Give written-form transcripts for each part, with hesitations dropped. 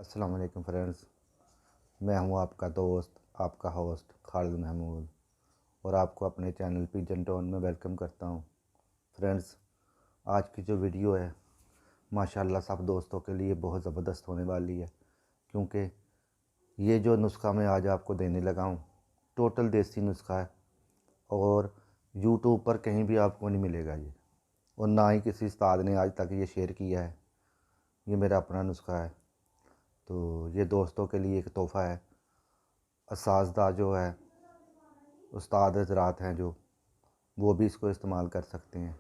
अस्सलाम वालेकुम फ्रेंड्स। मैं हूं आपका दोस्त, आपका होस्ट खालिद महमूद, और आपको अपने चैनल पिजन टोन में वेलकम करता हूं। फ्रेंड्स, आज की जो वीडियो है माशाल्लाह सब दोस्तों के लिए बहुत ज़बरदस्त होने वाली है, क्योंकि ये जो नुस्खा मैं आज आपको देने लगा हूं टोटल देसी नुस्खा है और यूट्यूब पर कहीं भी आपको नहीं मिलेगा ये, और ना ही किसी उस्ताद ने आज तक ये शेयर किया है। ये मेरा अपना नुस्खा है, तो ये दोस्तों के लिए एक तोहफ़ा है। असाज़दा जो है, उस्ताद हज़रात हैं जो, वो भी इसको इस्तेमाल कर सकते हैं।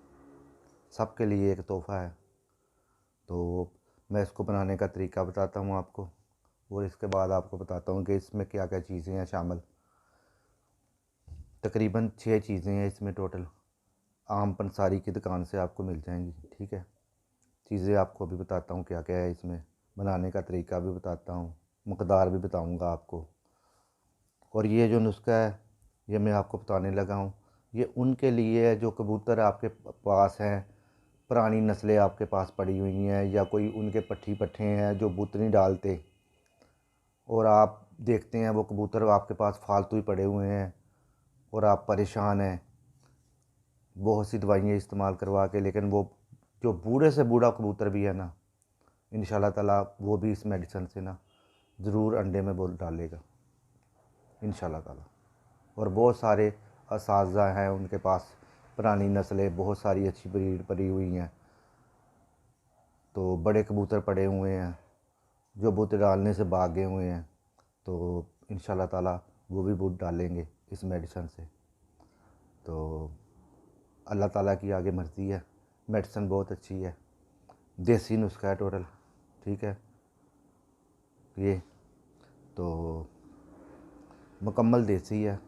सब के लिए एक तोहफ़ा है। तो मैं इसको बनाने का तरीका बताता हूँ आपको, और इसके बाद आपको बताता हूँ कि इसमें क्या क्या चीज़ें हैं शामिल। तकरीबन 6 चीज़ें हैं इसमें टोटल। आम पंसारी की दुकान से आपको मिल जाएंगी, ठीक है। चीज़ें आपको अभी बताता हूँ क्या क्या है इसमें, बनाने का तरीका भी बताता हूँ, मकदार भी बताऊँगा आपको। और ये जो नुस्खा है ये मैं आपको बताने लगा हूँ, ये उनके लिए है जो कबूतर आपके पास हैं, पुरानी नस्लें आपके पास पड़ी हुई हैं, या कोई उनके पट्ठी पट्ठे हैं जो बुत नहीं डालते, और आप देखते हैं वो कबूतर आपके पास फालतू ही पड़े हुए हैं और आप परेशान हैं बहुत सी दवाइयाँ इस्तेमाल करवा के, लेकिन वो जो बूढ़े से बूढ़ा कबूतर भी है ना, इंशाल्लाह ताला वो भी इस मेडिसिन से ना ज़रूर अंडे में बोल डालेगा इंशाल्लाह ताला। और बहुत सारे असाज़ा हैं उनके पास, पुरानी नस्लें बहुत सारी अच्छी ब्रीड पड़ी हुई हैं, तो बड़े कबूतर पड़े हुए हैं जो बुत डालने से भाग गए हुए हैं, तो इंशाल्लाह ताला वो भी बुत डालेंगे इस मेडिसिन से। तो अल्लाह ताला की आगे मर्ज़ी है। मेडिसिन बहुत अच्छी है, देसी नुस्खा है टोटल, ठीक है। ये तो मुकम्मल देसी है,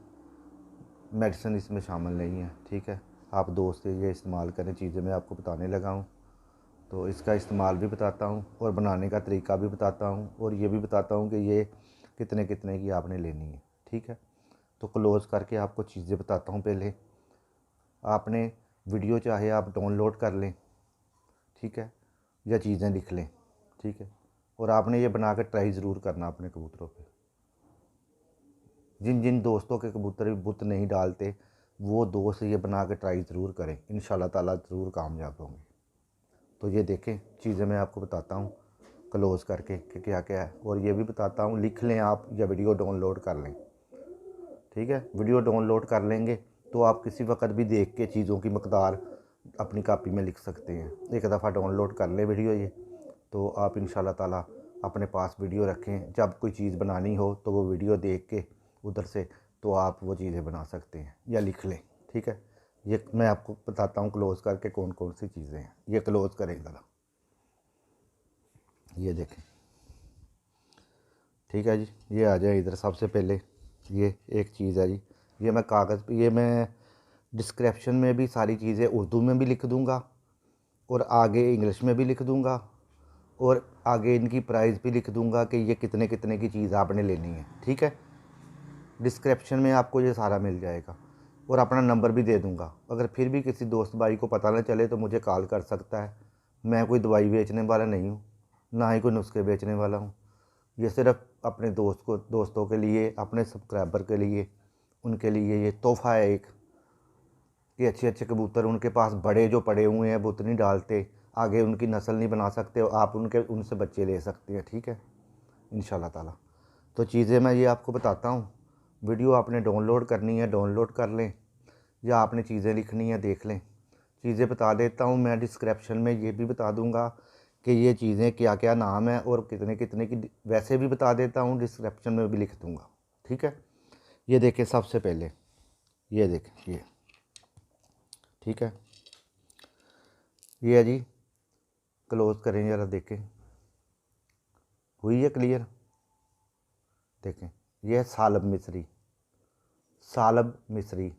मेडिसिन इसमें शामिल नहीं है, ठीक है। आप दोस्त ये इस्तेमाल करें, चीज़ें मैं आपको बताने लगा हूँ, तो इसका इस्तेमाल भी बताता हूँ और बनाने का तरीका भी बताता हूँ, और ये भी बताता हूँ कि ये कितने कितने की आपने लेनी है, ठीक है। तो क्लोज़ करके आपको चीज़ें बताता हूँ। पहले आपने वीडियो चाहे आप डाउनलोड कर लें, ठीक है, या चीज़ें लिख लें, ठीक है, और आपने ये बना कर ट्राई ज़रूर करना अपने कबूतरों पे। जिन जिन दोस्तों के कबूतर बुत नहीं डालते वो दोस्त ये बना के ट्राई ज़रूर करें, इंशाल्लाह ताला ज़रूर कामयाब होंगे। तो ये देखें, चीज़ें मैं आपको बताता हूँ क्लोज़ करके कि क्या क्या है, और ये भी बताता हूँ, लिख लें आप या वीडियो डाउनलोड कर लें, ठीक है। वीडियो डाउनलोड कर लेंगे तो आप किसी वक्त भी देख के चीज़ों की मकदार अपनी कापी में लिख सकते हैं। एक दफ़ा डाउनलोड कर लें वीडियो ये, तो आप इंशाल्लाह ताला अपने पास वीडियो रखें, जब कोई चीज़ बनानी हो तो वो वीडियो देख के उधर से तो आप वो चीज़ें बना सकते हैं या लिख लें, ठीक है। ये मैं आपको बताता हूँ क्लोज़ करके कौन कौन सी चीज़ें हैं। ये क्लोज़ करें ज़रा, ये देखें, ठीक है जी। ये आ जाए इधर। सबसे पहले ये एक चीज़ है जी, ये मैं कागज़ पे, ये मैं डिस्क्रिप्शन में भी सारी चीज़ें उर्दू में भी लिख दूँगा और आगे इंग्लिश में भी लिख दूँगा, और आगे इनकी प्राइस भी लिख दूँगा कि ये कितने कितने की चीज़ आपने लेनी है, ठीक है। डिस्क्रिप्शन में आपको ये सारा मिल जाएगा, और अपना नंबर भी दे दूँगा। अगर फिर भी किसी दोस्त भाई को पता न चले तो मुझे कॉल कर सकता है। मैं कोई दवाई बेचने वाला नहीं हूँ, ना ही कोई नुस्खे बेचने वाला हूँ। ये सिर्फ अपने दोस्तों के लिए, अपने सब्सक्राइबर के लिए, उनके लिए ये तोहफ़ा है एक, कि अच्छे अच्छे कबूतर उनके पास बड़े जो पड़े हुए हैं, बुत नहीं डालते, आगे उनकी नस्ल नहीं बना सकते, और आप उनसे बच्चे ले सकते हैं, ठीक है, इंशाल्लाह ताला। तो चीज़ें मैं ये आपको बताता हूँ। वीडियो आपने डाउनलोड करनी है, डाउनलोड कर लें, या आपने चीज़ें लिखनी है देख लें। चीज़ें बता देता हूँ मैं, डिस्क्रिप्शन में ये भी बता दूँगा कि ये चीज़ें क्या क्या नाम है और कितने कितने की, वैसे भी बता देता हूँ, डिस्क्रिप्शन में भी लिख दूँगा, ठीक है। ये देखें, सबसे पहले ये देखें, ये ठीक है, ये है जी। क्लोज करें ज़रा, देखें हुई है क्लियर। देखें, ये है सालब मिस्री, सालब मिस्री,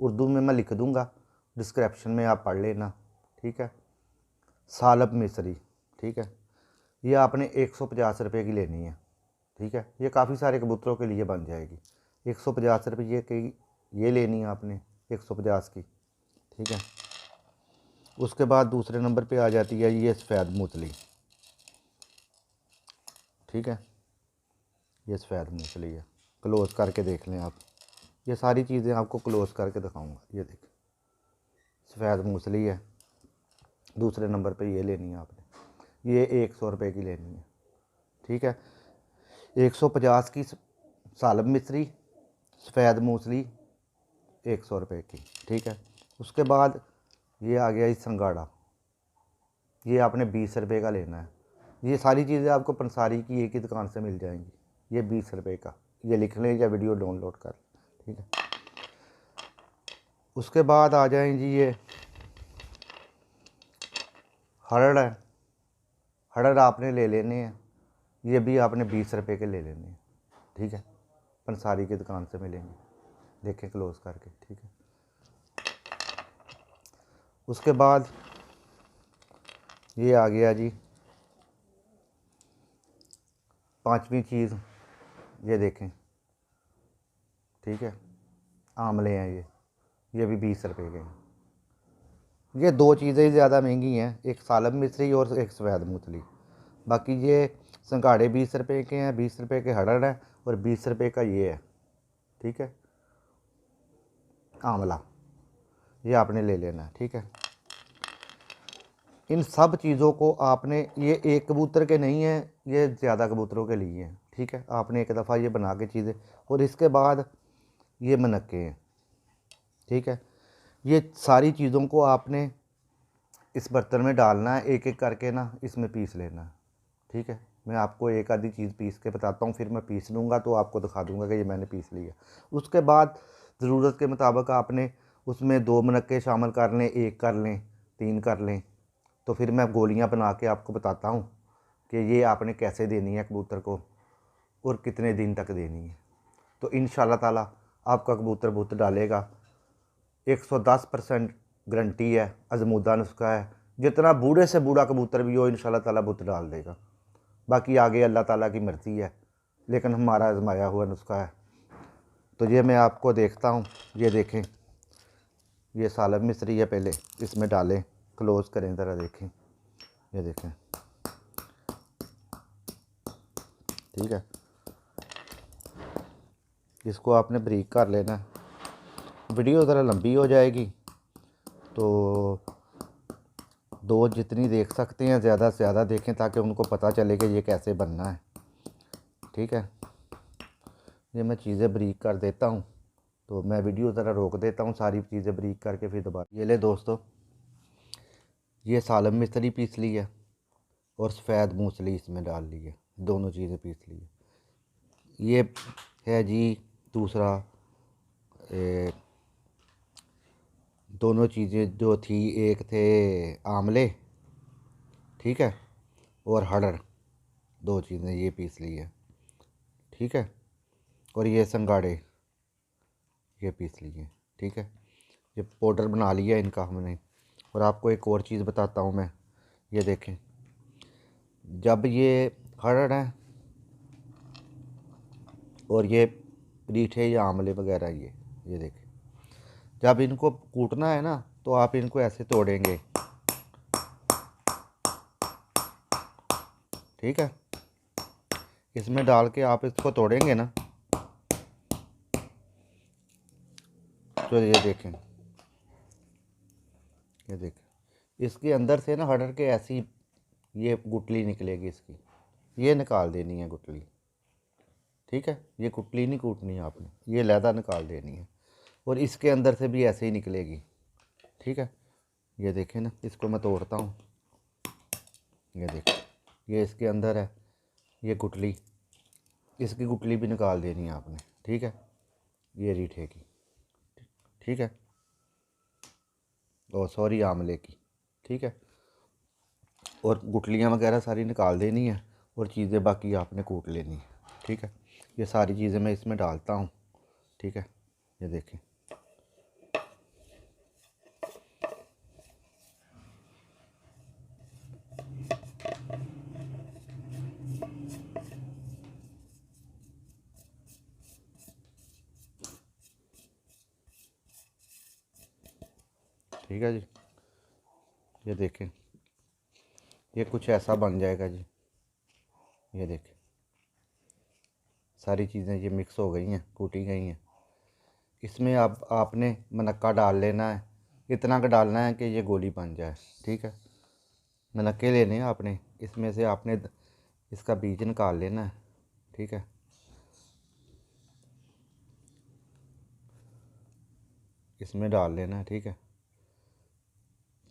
उर्दू में मैं लिख दूँगा, डिस्क्रिप्शन में आप पढ़ लेना, ठीक है। सालब मिस्री, ठीक है। ये आपने 150 रुपये की लेनी है, ठीक है। ये काफ़ी सारे कबूतरों के लिए बन जाएगी। 150 रुपये की ये लेनी है आपने, 150 की, ठीक है। उसके बाद दूसरे नंबर पे आ जाती है ये सफ़ेद मूसली, ठीक है। ये सफ़ेद मूंगफली है, क्लोज़ करके देख लें आप। ये सारी चीज़ें आपको क्लोज़ करके दिखाऊंगा। ये देखें सफ़ेद मूंगफली है। दूसरे नंबर पे ये लेनी है आपने, ये 100 रुपये की लेनी है, ठीक है। 150 की सालब मिश्री, सफ़ेद मूंगफली 100 रुपये की, ठीक है। उसके बाद ये आ गया इस संगाड़ा, ये आपने 20 रुपये का लेना है। ये सारी चीज़ें आपको पंसारी की एक ही दुकान से मिल जाएंगी। ये 20 रुपये का, ये लिख लें या वीडियो डाउनलोड कर लें, ठीक है। उसके बाद आ जाएं जी ये हरड़ है, हरड़ आपने ले लेने हैं, ये भी आपने 20 रुपये के ले लेने हैं, ठीक है। पंसारी की दुकान से मिलेंगे, देखें क्लोज़ करके, ठीक है। उसके बाद ये आ गया जी पांचवी चीज़, ये देखें, ठीक है। आमले हैं ये भी 20 रुपये के हैं। ये दो चीज़ें ही ज़्यादा महंगी हैं, एक सालब मिश्री और एक सफ़ेद मूंगफली। बाकी ये संघाड़े 20 रुपये के हैं, 20 रुपये के हरड़ है और 20 रुपये का ये है, ठीक है, आंवला, ये आपने ले लेना है, ठीक है। इन सब चीज़ों को आपने, ये एक कबूतर के नहीं है, ये ज़्यादा कबूतरों के लिए हैं, ठीक है। आपने एक दफ़ा ये बना के चीज़ें, और इसके बाद ये मनक्के हैं, ठीक है। ये सारी चीज़ों को आपने इस बर्तन में डालना है, एक एक करके ना इसमें पीस लेना है, ठीक है। मैं आपको एक आधी चीज़ पीस के बताता हूँ, फिर मैं पीस लूँगा तो आपको दिखा दूँगा कि ये मैंने पीस लिया। उसके बाद ज़रूरत के मुताबिक आपने उसमें 2 मनक्के शामिल कर लें, 1 कर लें, 3 कर लें। तो फिर मैं गोलियाँ बना के आपको बताता हूँ कि ये आपने कैसे देनी है कबूतर को और कितने दिन तक देनी है। तो इंशाल्लाह ताला आपका कबूतर बुत डालेगा। 110% गारंटी है, आजमूदा नुस्खा है। जितना बूढ़े से बूढ़ा कबूतर भी हो इंशाल्लाह ताला बुत डाल देगा। बाकी आगे अल्लाह ताला की मर्ज़ी है, लेकिन हमारा आजमाया हुआ नुस्खा है। तो ये मैं आपको देखता हूँ, ये देखें, ये सालब मिश्री है, पहले इसमें डालें, क्लोज़ करें ज़रा, देखें, ये देखें, ठीक है। इसको आपने ब्रीक कर लेना। वीडियो ज़रा लंबी हो जाएगी तो दो जितनी देख सकते हैं ज़्यादा से ज़्यादा देखें, ताकि उनको पता चले कि ये कैसे बनना है, ठीक है। ये मैं चीज़ें ब्रीक कर देता हूँ, तो मैं वीडियो ज़रा रोक देता हूँ, सारी चीज़ें ब्रीक करके फिर दोबारा। ये ले दोस्तों, ये सालब मिश्री पीस ली है और सफ़ेद मूंगफली इसमें डाल ली है, दोनों चीज़ें पीस ली है। ये है जी दूसरा, दोनों चीज़ें जो थी, एक थे आमले, ठीक है, और हरड़, दो चीज़ें ये पीस ली है, ठीक है। और ये संगाड़े ये पीस लिए, ठीक है। ये पाउडर बना लिया इनका हमने। और आपको एक और चीज़ बताता हूँ मैं, ये देखें, जब ये हरड़ है और ये रीठे या आमले वगैरह, ये देखें, जब इनको कूटना है ना तो आप इनको ऐसे तोड़ेंगे, ठीक है। इसमें डाल के आप इसको तोड़ेंगे ना, तो ये देखें, ये देखें, इसके अंदर से ना हरड़ के ऐसी ये गुटली निकलेगी इसकी, ये निकाल देनी है गुटली, ठीक है। ये गुटली नहीं कूटनी है आपने, ये लैदा निकाल देनी है। और इसके अंदर से भी ऐसे ही निकलेगी, ठीक है। ये देखें ना, इसको मैं तोड़ता हूँ, ये देखें, ये इसके अंदर है ये गुटली, इसकी गुटली भी निकाल देनी है आपने, ठीक है। ये रीठे की, ठीक है, और सॉरी आमले की, ठीक है। और गुटलियाँ वगैरह सारी निकाल देनी है और चीज़ें बाकी आपने कूट लेनी है, ठीक है। ये सारी चीज़ें मैं इसमें डालता हूँ, ठीक है। ये देखें, ठीक है जी। ये देखें, ये कुछ ऐसा बन जाएगा जी, ये देखें, सारी चीज़ें ये मिक्स हो गई हैं, कूटी गई हैं। इसमें अब आपने मनक्का डाल लेना है, इतना का डालना है कि ये गोली बन जाए। ठीक है, मनक्के लेने हैं आपने, इसमें से आपने इसका बीज निकाल लेना है। ठीक है, इसमें डाल लेना है। ठीक है,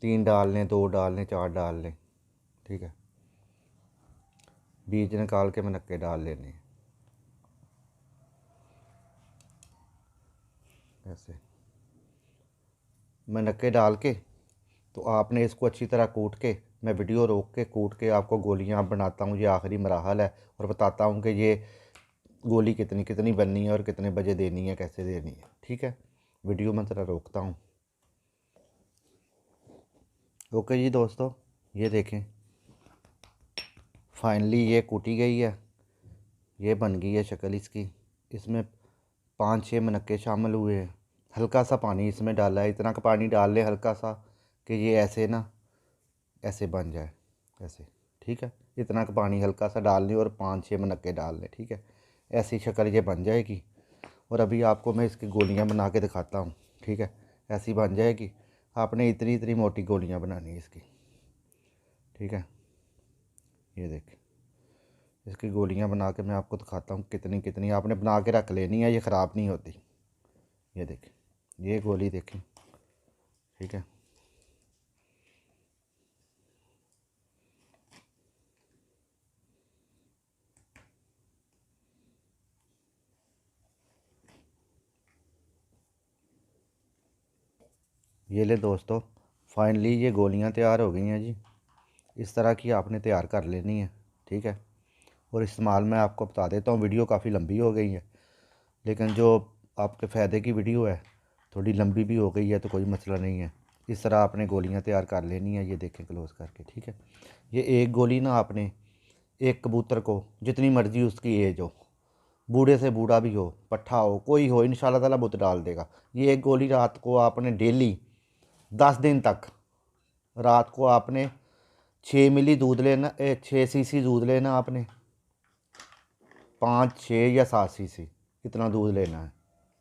3 डाल लें, 2 डाल लें, 4 डाल लें। ठीक है, बीज निकाल के मनक्के डाल लेने हैं ऐसे। मनक्के डाल के तो आपने इसको अच्छी तरह कूट के, मैं वीडियो रोक के कूट के आपको गोलियां बनाता हूँ। ये आखिरी मराहल है और बताता हूँ कि ये गोली कितनी कितनी बननी है और कितने बजे देनी है, कैसे देनी है। ठीक है, वीडियो मैं ज़रा रोकता हूँ। ओके जी दोस्तों, ये देखें फाइनली ये कूटी गई है, ये बन गई है शक्ल इसकी। इसमें 5-6 मनक्के शामिल हुए हैं। हल्का सा पानी इसमें डाला है, इतना का पानी डाल ले हल्का सा कि ये ऐसे ना ऐसे बन जाए ऐसे। ठीक है, इतना का पानी हल्का सा डाल लें और 5-6 मनक्के डाल लें। ठीक है, ऐसी शक्ल ये बन जाएगी। और अभी आपको मैं इसकी गोलियां बना के दिखाता हूँ। ठीक है, ऐसी बन जाएगी। आपने इतनी इतनी मोटी गोलियां बनानी है इसकी। ठीक है, ये देखें, इसकी गोलियां बना के मैं आपको दिखाता हूँ कितनी कितनी आपने बना के रख लेनी है, ये ख़राब नहीं होती। ये देखें, ये गोली देखें। ठीक है, ये ले दोस्तों, फाइनली ये गोलियां तैयार हो गई हैं जी। इस तरह की आपने तैयार कर लेनी है। ठीक है, और इस्तेमाल मैं आपको बता देता हूँ। वीडियो काफ़ी लंबी हो गई है, लेकिन जो आपके फ़ायदे की वीडियो है, थोड़ी लंबी भी हो गई है तो कोई मसला नहीं है। इस तरह आपने गोलियां तैयार कर लेनी है। ये देखें क्लोज़ करके। ठीक है, ये एक गोली ना आपने एक कबूतर को, जितनी मर्ज़ी उसकी एज हो, बूढ़े से बूढ़ा भी हो, पट्ठा हो, कोई हो, इंशाल्लाह ताला बुत डाल देगा। ये एक गोली रात को आपने डेली 10 दिन तक, रात को आपने 6 मिली दूध लेना, 6 सीसी दूध लेना आपने, 5, 6 या 7 सीसी इतना दूध लेना है।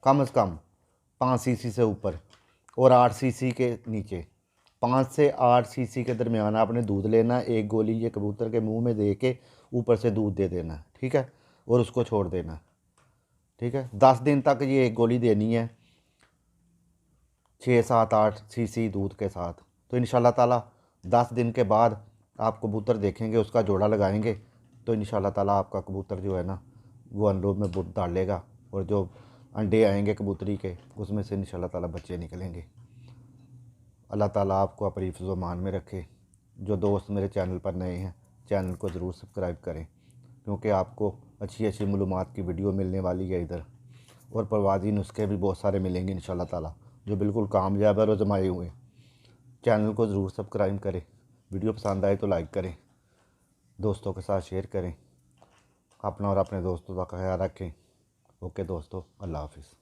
कम से कम 5 सीसी से ऊपर और 8 सीसी के नीचे, 5 से 8 सीसी के दरमियान आपने दूध लेना है। एक गोली ये कबूतर के मुंह में दे के ऊपर से दूध दे देना है। ठीक है, और उसको छोड़ देना है। ठीक है, 10 दिन तक ये एक गोली देनी है 6, 7, 8 सीसी दूध के साथ। तो इंशाल्लाह ताला 10 दिन के बाद आप कबूतर देखेंगे, उसका जोड़ा लगाएंगे तो इंशाल्लाह ताला आपका कबूतर जो है ना वो अंडों में बुत डालेगा और जो अंडे आएंगे कबूतरी के उसमें से इंशाल्लाह ताला बच्चे निकलेंगे। अल्लाह ताला आपको अपनी हिफ्ज़ मान में रखे। जो दोस्त मेरे चैनल पर नए हैं, चैनल को ज़रूर सब्सक्राइब करें, क्योंकि आपको अच्छी अच्छी मालूमात की वीडियो मिलने वाली है इधर। और परवाज़ी नुस्खे भी बहुत सारे मिलेंगे इंशाल्लाह ताला, जो बिल्कुल कामयाब और आजमाए हुए। चैनल को ज़रूर सब्सक्राइब करें। वीडियो पसंद आए तो लाइक करें, दोस्तों के साथ शेयर करें। अपना और अपने दोस्तों का ख्याल रखें। ओके दोस्तों, अल्लाह हाफिज़।